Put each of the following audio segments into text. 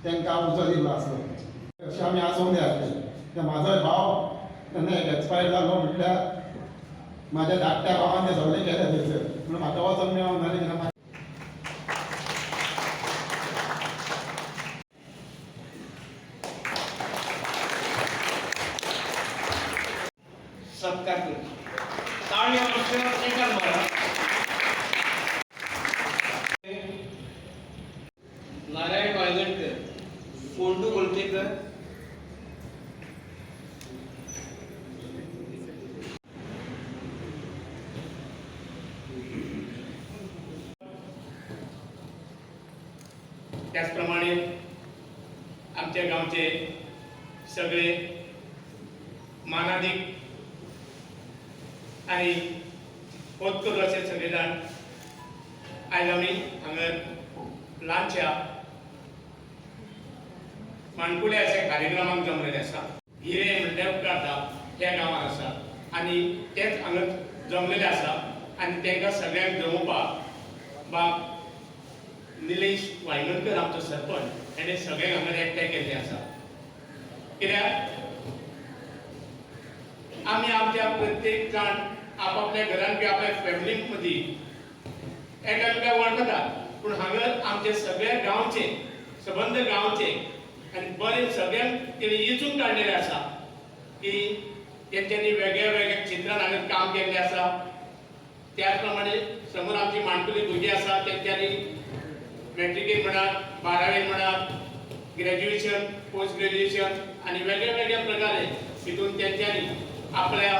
तांकां उजो दिलो आसलो. अशें आमी आसोवंक जाय. म्हाजो भाव तेन्ना एक्सपायर जालो म्हटल्यार म्हाज्या धाकट्या भावान तें सगळें केलें थंयसर. म्हणून म्हाका वचोंक मेळोंक ना तेन्ना. सत्कार करतो. ताळ्या पक्षावर एकाच मारा. नारायण वायगणकर, फोंडू गोलतेकर, त्याचप्रमाणे आमच्या गावचे सगळे मानाधिक आणि होतकर असे सगळे जाण आयज आमी हांगा ल्हानशा माणकुले अशा कार्यक्रमाक जमलेले आसा. हिरे म्हणल्यार उपकारता त्या गांवांत आसा आनी तेच हांगा जमलेले आसा आनी तांकां सगळ्यांक जमोवपाक बाब निलेश वायगणकर आमचो सरपंच ताणें सगळ्यांक हांगा एकठांय केल्लें आसा. कित्याक आमी आमच्या प्रत्येक जाण आपापल्या घरान बी आपल्या फॅमिली मदीं एकामेकाक वळखतात, पूण हांगा आमचे सगळ्या गांवचे सबंद गांवचे आनी बरें सगळ्यांक तेणी इचून काडलेले आसा की तेंच्यांनी वेगळ्या वेगळ्या क्षेत्रांत हांगा काम केल्लें आसा. त्याच प्रमाणे समोर आमची माणकुली भुरगीं आसा तेंच्यांनी मॅट्रिकेन म्हणात, 12वी म्हणात, ग्रॅज्युएशन, पोस्ट ग्रॅज्युएशन आनी वेगळ्या वेगळ्या प्रकारे हितून तेंच्यांनी आपल्या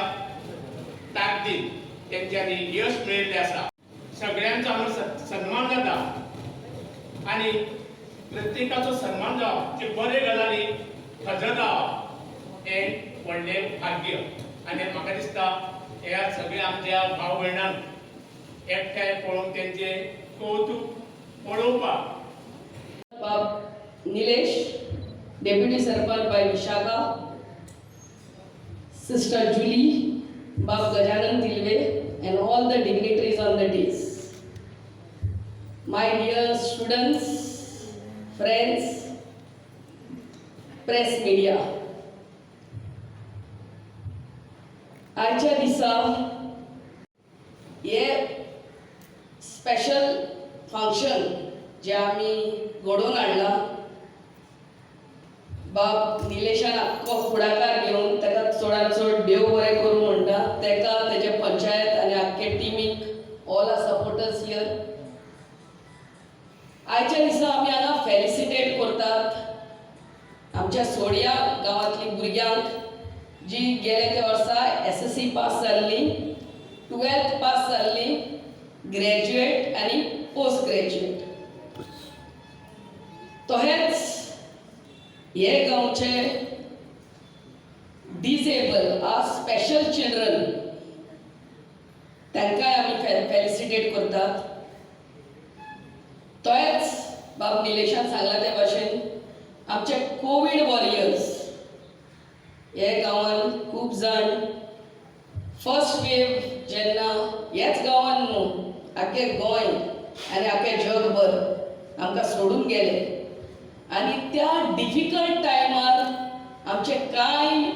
ताकदीन तेंच्यांनी यश मेळयल्लें आसा. सगळ्यांचो हांगा सन्मान जाता आनी प्रत्येकाचो सन्मान जावप, जे बरे गजाली हजर रावप हें व्हडलें भाग्य. आनी म्हाका दिसता ह्या सगळ्या आमच्या भाव भयणांक एकठांय पळोवन तेंचे कौतुक पळोवपाक. बाब निलेश, डेप्युटी सरपंच बाय विशाखा, सिस्टर जुली, बाब Gajanan तिलवे, and all the dignitaries on the dais. My dear students, friends, press media. आजच्या दिसा हे स्पेशल फंक्शन जे आमी घडोवन हाडला, बाब निलेशान आख्खो फुडाकार घेवन ताका चडांत चड देव बरें करूं म्हणटा, ताका तेजे पंचायत आनी आख्खे टिमीक ऑल आर सपोर्टर्स हियर. आयच्या दिसा आमी हांगा फेलिसिटेट करतात आमच्या सोडिया गांवांतली भुरग्यांक जी गेले ते वर्सा SSC पास जाल्ली, 12th पास जाल्ली, ग्रॅज्युएट आनी पोस्ट ग्रॅज्युएट. तशेंच हे गांवचे डिसेबल आर स्पेशल चिल्ड्रन तांकांय आमी फेलिसिटेट करतात. तोच बाब निलेशान सांगला ते भाशेन आमचे कोविड वॉरियर्स हे गांवांत खूब जाण फर्स्ट वेव जेन्ना ह्याच गांवांत न्हू आख्खे गोंय आनी आख्खे जगभर आमकां सोडून गेले आनी त्या डिफिकल्ट टायमार आमचे कांय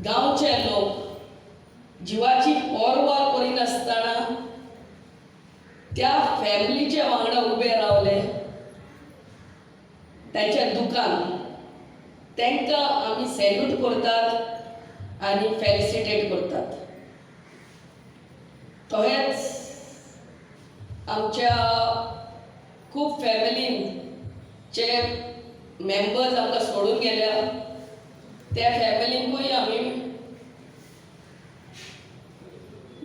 गांवचे लोक जिवाची पर्वा करिनासतना त्या फॅमिलीचे वांगडा उबे रावले. तांच्या दुखान तांकां आमी सॅल्यूट करतात आनी फेलिसिटेट करतात. तशेंच आमच्या खूब फॅमिलींचे मेंबर्स आमकां सोडून गेल्या, त्या फॅमिलींकूय आमी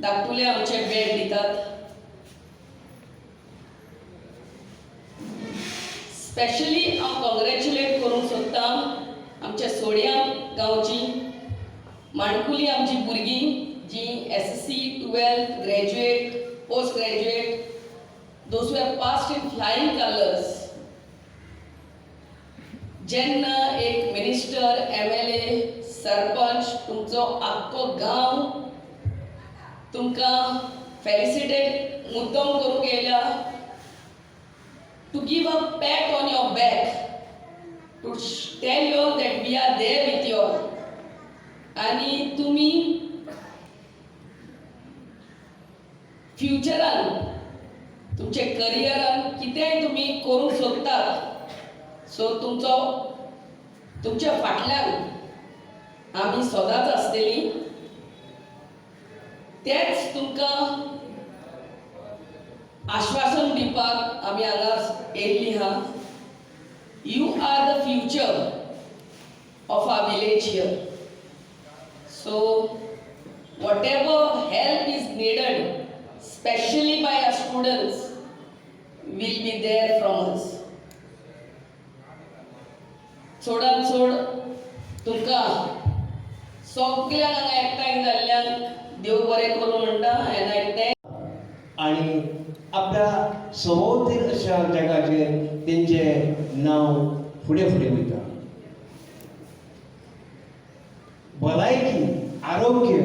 धाकटुले आमचे भेट दितात. स्पेशली हांव कॉंग्रॅच्युलेट करूंक सोदता आमच्या सोडिया गांवची माणकुली आमची भुरगीं जी SSC, 12th, graduate, post graduate, those who have passed in flying colors. जेन्ना एक मिनिस्टर, MLA, सरपंच तुमचो आख्खो गांव तुमकां फेलिसिटेट मुद्दम करूंक येयल्या, to give a pat on your back to tell you all that we are there with you all. आणि तुम्ही फ्युचरान तुमचे करियरान कितेंय तुम्ही करूंक सोदतात सो तुमच्या फाटल्यान आमी सदांच आसतली. तेच तुमकां आश्वासन दिवपाक आमी हांगा येयल्ली हा. You are the future of our village here. So whatever help is needed, especially by our students, will be there from us. चोडांत चोड तुमकां सगळ्यांक हांगा एकठांय जाल्ल्यांक देव बरें करूं म्हणटा. एंड आय थँक आणि आपल्या सभोवतीर अशा जगाचेर तेंचे नांव फुडें फुडें वयता. भलायकी आरोग्य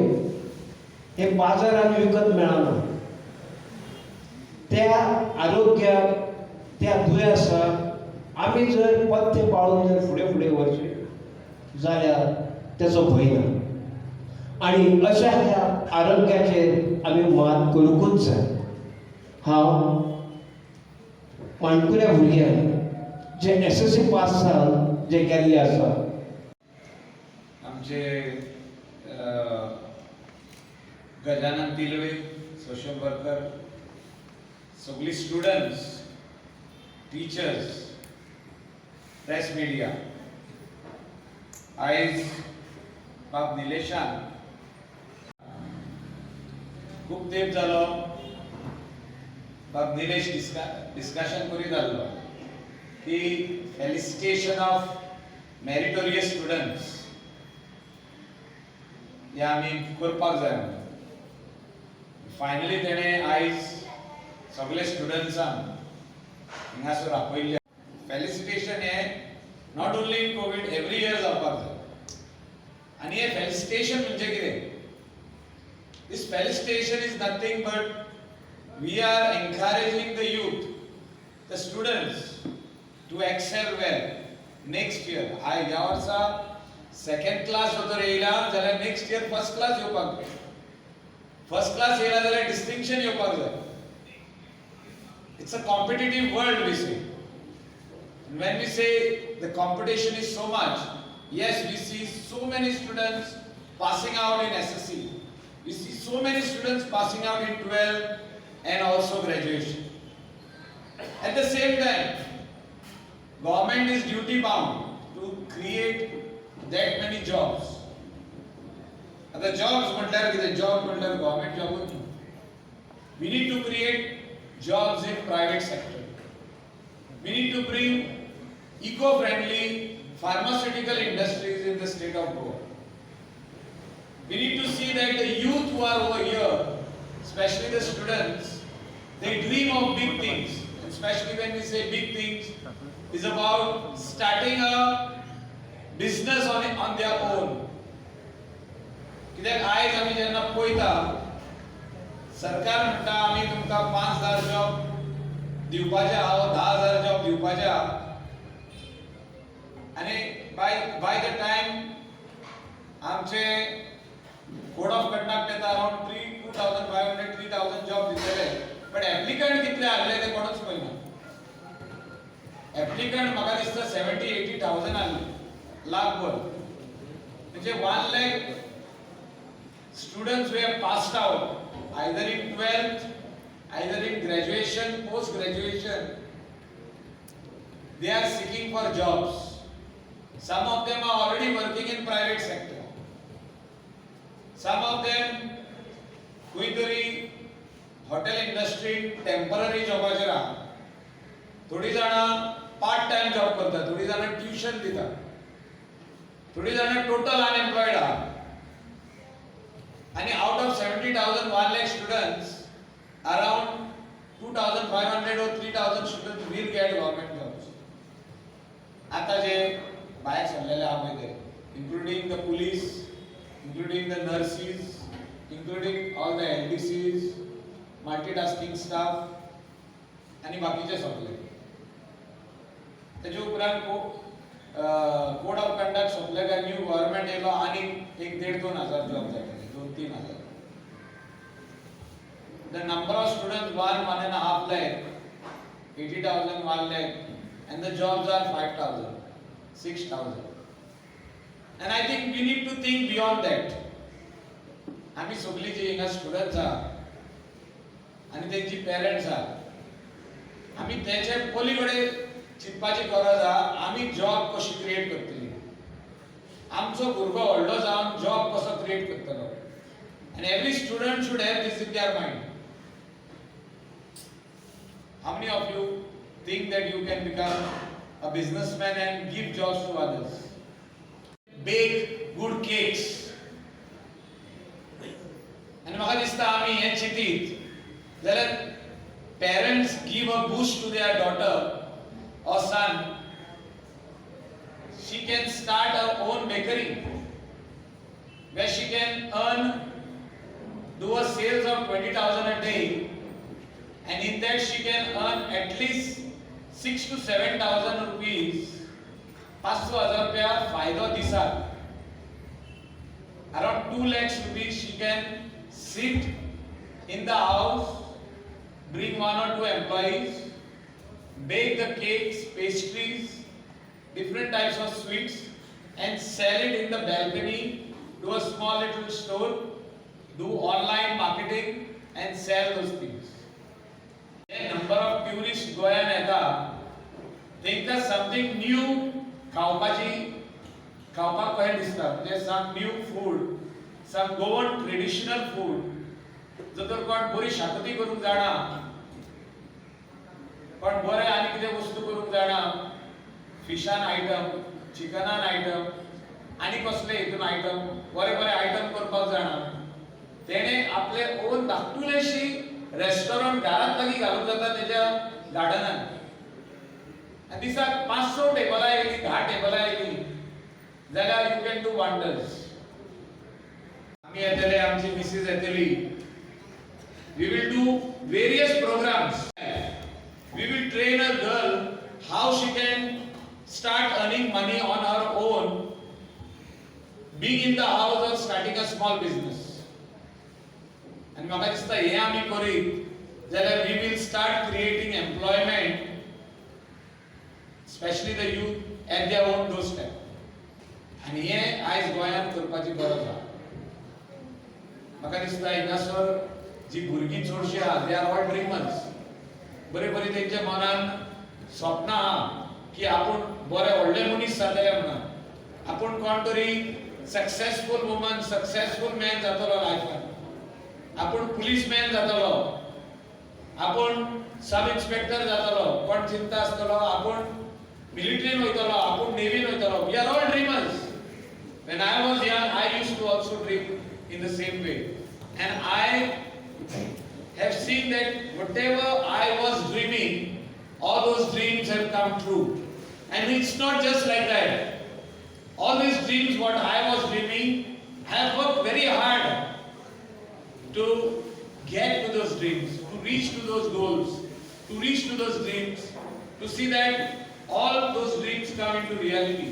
हे बाजारात विकत मेळना. त्या आरोग्याक त्या दुयेंसाक आमी जर पथ्य पाळून जर फुडें फुडें वचले जाल्यार तेचो भंय ना. आणि अशा ह्या आरोग्याचेर आमी मात करूंकूच जाय. हांव माणकुल्या भुरग्यांक जे SSC पास जावन जे गेल्ले आसा आमचे गजानन तिलवे सोशल वर्कर, सगळी स्टुडंट्स, टीचर्स, प्रेस मिडिया, आयज बाब निलेशान खूब तेंप जालो बाब निलेश डिस्कशन करीत आसलो की फेलिसिटेशन ऑफ मेरिटोरियस स्टुडंट्स हे आमी करपाक जाय म्हणून. फायनली तेणें आयज सगळे स्टुडंट्सांक हिंगासर आपयल्ले. फेलिसिटेशन हे not only in Covid, every year जावपाक जाय. आनी हे फेलिसिटेशन म्हणजे कितें? This felicitation is nothing but we are encouraging the youth, the students to excel well next year. ह्या वर्सा सेकंड क्लास जर येयला जाल्यार नेक्स्ट इयर फर्स्ट क्लास येवपाक जाय. फर्स्ट क्लास येयला जाल्यार डिस्टिंक्शन येवपाक जाय. It's a competitive world, we say. And when we say the competition is so much, yes, we see so many students passing out in SSC. We see so many students passing out in 12th and also graduation. At the same time, government is duty bound to create that many jobs. Other jobs म्हटल्यार कितें? Job म्हटल्यार government जॉबूच न्हू. We need to create jobs in private sector. We need to bring eco-friendly pharmaceutical industries in the state of Goa. We need to see that the youth who are over here, especially the students, they dream of big things. Especially when we say big things, is about starting a business on their own. कित्याक आयज आमी जेन्ना पळयता सरकार म्हणटा आमी तुमकां 5,000 job दिवपाचे आहा, 10,000 जॉब दिवपाचे आहा. आनी बाय द टायम आमचे कोड ऑफ कंडक्ट येता अराउंड 2,500 3,000 जॉब दितले. बट एप्लिकंट कितले आसले ते कोणूच पळयना. एप्लिकंट म्हाका दिसता 70,000-80,000 आसले लाखभर. म्हणजे 1 lakh students who have passed out either in 12th, either in graduation, post graduation, they are seeking for jobs. Some of them are already working in private sector. Some of them खंय तरी hotel industry temporary जॉबाचेर आहा. थोडी जाणां part time job करतात, थोडी जाणां tuition दितात, थोडी जाणां टोटल अनएम्प्लॉयड आहा. आणि out of 70,000 1 lakh students, around 2,500 or 3,000 students will get government jobs. आता जे भायर सरलेले आहा पळय ते, including the police, including the nurses, including all the LDCs, multitasking staff आणि बाकीचे सगळे. त्याच्या उपरांत कोड ऑफ कंडक्ट सोंपले काय न्यू गव्हर्नमेंट येयलो आनी 1,500-2,000 जॉब जातले 2-3,000. The number of students 1.5 lakh, 80,000 1 lakh, and the jobs are 5,000, 6,000. And I think we need to think beyond that. आम्ही सगळी जी हिंगा स्टुडंट्स आहात आणि त्यांची पेरेंट्स आहात, आम्ही त्याचे पलीकडे चिंतपाची गरज आहा. आम्ही जॉब कशी क्रिएट करतली, आमचो भुरगो व्हडलो जावन जॉब कसो क्रिएट करतलो. And every student should have this in their mind. How many of you think that you can become a businessman and give jobs to others? Bake good cakes. And म्हाका दिसता आमी हे चिंतीत जाल्यार parents give a boost to their daughter or son. She can start her own bakery where she can do a sales of 20,000 a day, and in that she can earn at least 6 to 7,000 rupees. 500,000 रुपया फायदो दिसाक. Around 2 lakhs rupees she can sit in the house, bring 1 or 2 employees, bake the cakes, pastries, different types of sweets, and sell it in the balcony, do a small little store, do online marketing, and sell those things. A number of tourists Goyan येता, तांकां something new खावपाक कशें दिसता, म्हणजे some new food, some Goan traditional food. जर तर कोण बरी शाकोती करूंक जाणा, कोण बरे आनी कितें वस्तू करूंक जाणा, फिशान आयटम, चिकनान आयटम, आनी कसले हितून आयटम, बरे बरे आयटम करपाक जाणा, तेणे आपले ओन धाकटुलेशी रेस्टॉरंट घरात लागीं घालूंक जाता तेज्या गार्डनान. आनी दिसाक 500 टेबलां येयली, 10 टेबलां येयली जाल्यार यू कॅन डू वंडर्स. आमी येतले, आमची मिसेस येतली. We will do various programs. We will train a girl how she can start earning money on her own, being in the house or starting a small business. And म्हाका दिसता हे आमी करीत जाल्यार we will start creating employment, especially the youth at their own doorstep. आनी हे आयज गोंयांत करपाची गरज आहा. म्हाका दिसता हिंगासर जी भुरगीं चडशीं आहा, दे आर ऑल ड्रीमर्स. बरे बरे तेंच्या मनान स्वप्नां आहा की आपूण बरे व्हडले मनीस जातले म्हणून, आपूण कोण तरी सक्सेसफूल वुमन, सक्सेसफूल मॅन जातलो लायफान, आपूण पुलीस मॅन जातलो, आपूण सब इन्स्पेक्टर जातलो, कोण चिंता आसतलो, आपूण मिलिटरीन वयतलो, आपूण नेवीन वयतलो. We are all dreamers. When I was young, I used to also dream in the same way, and I have seen that whatever I was dreaming, all those dreams have come true. And it's not just like that. All these dreams, what I was dreaming, I have worked very hard to get to those dreams, to reach to those goals, to reach to those dreams, to see that all those dreams come into reality.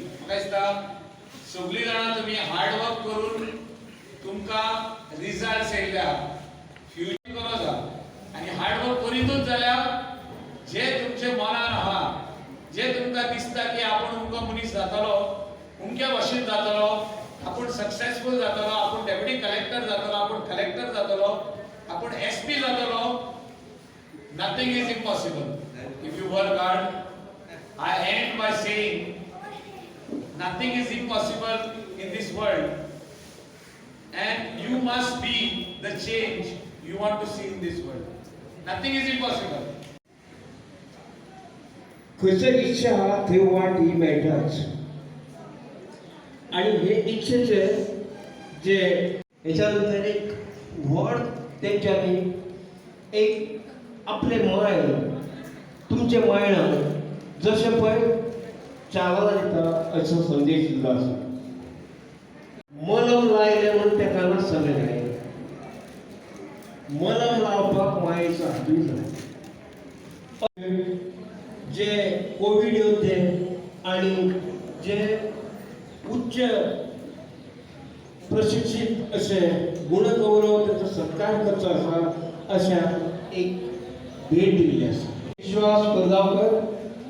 सगळी जाणां तुम्ही hard work करून तुमकां results येयल्या, future गरज आहा. आनी hard work करीतूच जाल्यार जे तुमचे मनान आहा, जे तुमकां दिसता की आपूण उमको मनीस जातलो, उमक्या भाशेन जातलो, आपूण सक्सेसफूल जातलो, आपूण डेप्युटी कलेक्टर जातलो, आपूण कलेक्टर जातलो, आपूण एसपी जातलो, nothing is impossible if you work hard. I end by saying nothing is impossible in this world, and you must be the change you want to see in this world. Nothing is impossible. खंयसर इच्छा आहा थंय वाट ही मेळटाच. आणि हे इच्छेचे जे हेच्या नंतर एक व्हड तेंच्यांनी एक आपले मायंड, तुमचे मायंडान जशें पळय चालना दिता असो संदेश दिल्लो आसा. मलम लायले म्हूण तेका नासतलें जाय, मलम लावपाक मायेचो हातूय जाय. जे कोविड योद्धे आणि जे उच्च प्रशिक्षित असे गुणगौरव त्याचा सत्कार करचो आसा अशा एक भेट दिल्ली आसा. विश्वास परगांवकर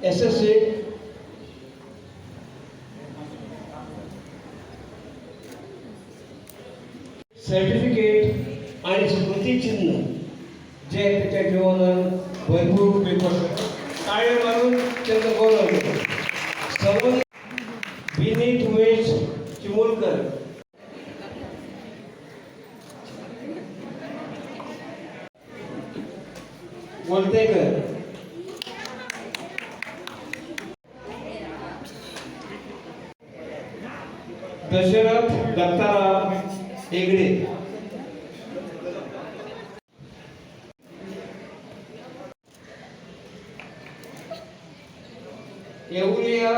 SSA सर्टिफिकेट आणि स्मृती चिन्ह जे त्याच्या जीवनात भरपूर उपयोग करतात. टाळ्या मारून त्यांचा गौरव करतो. सर्व विनीत उमेश चिमुलकर, गोलतेकर, दशरथ दत्ताराम हेगडे, येवलिया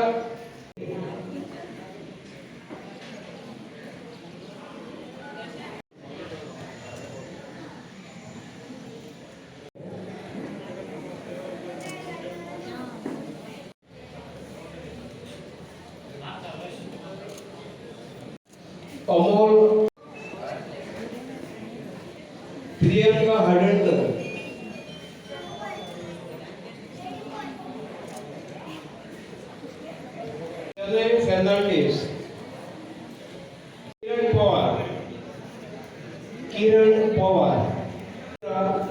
अमोल प्रियंका हडणकर, फर्नांडिस, किरण पवार,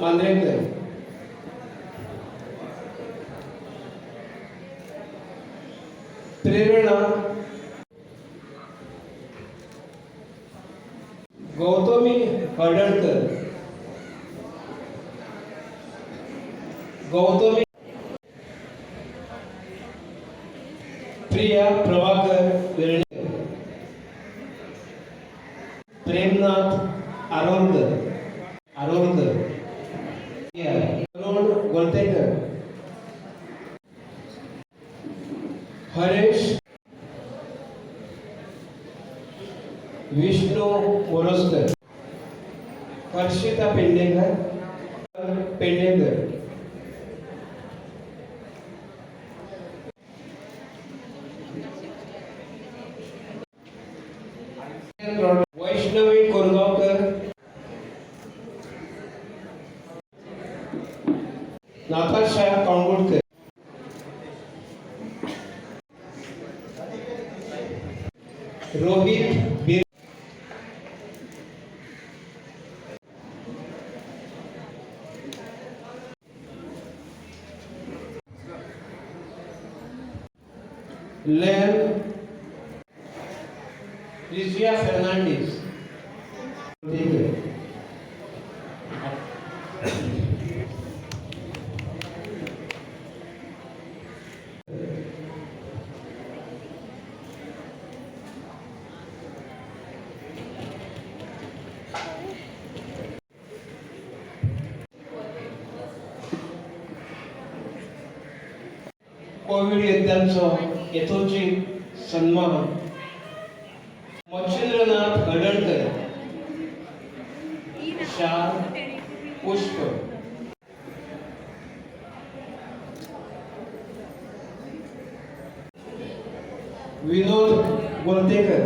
मांद्रेकर, प्रेरणा, गौतमी हडणकर, गौतमी, प्रिया प्रभाकर वेर्णेकर, प्रेमनाथ आरोलकर, अरुण गोलतेकर, हरेश विष्णू मोरजकर, हर्षिता पेडणेकर, वैष्णवी कोरगावकर, नाताशा कांगोडकर, रोहित बीर, लेन लिजिया फर्नांडिस, कोविड योद्ध्यांचो यथोचित सन्मान मच्छिंद्रनाथ हडणकर, शाल पुष्प, विनोद गोलतेकर,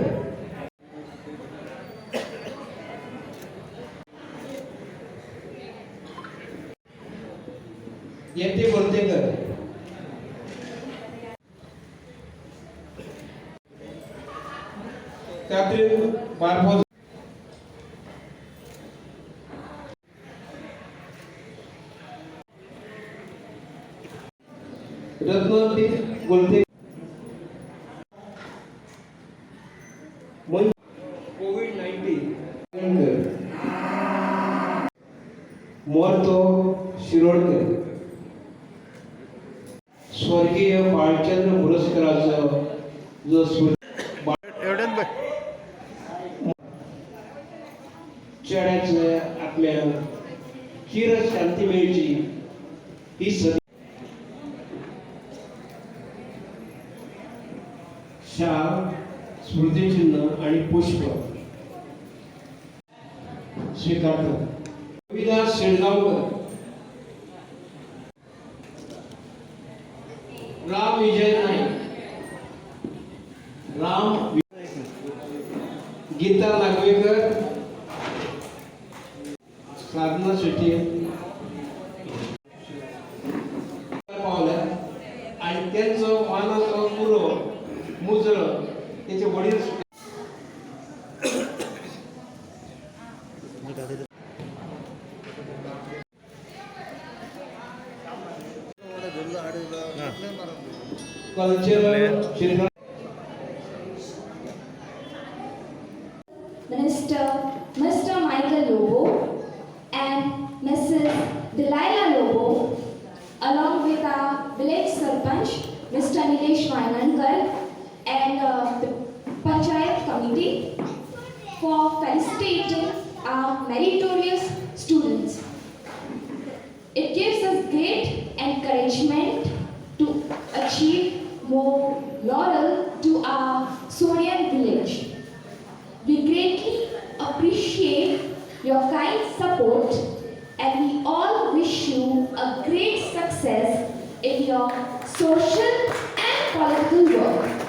यती गोलतेकर, कैथरीन बारबोज, रत्नदीप गोलतेकर, कोविड-19 मोर्तो शिरोडकर, स्वर्गीय बाळचंद्र पुरस्काराचो जो चेड्याच्या आत्म्याक चिर शांती मेळची ही शाल, स्मृतिचिन्ह आणि पुष्प स्वीकारतात. रविदास शेळगावकर, राम विजय नाईक, नाव गीता नागवेकर, साधना शेट्टी पावल्या आणि त्यांचं मानाचं पुरो मुजर त्याचे वडील cultural Shirgaon Mr. Michael Lobo and Mrs. Delilah Lobo, along with our village Sarpanch, Mr. Nilesh Vainankar, and the Panchayat committee for felicitating our meritorious students. It gives us great encouragement to achieve more laurel to our Sodian village. We greatly appreciate your kind support and we all wish you a great success in your social and political work.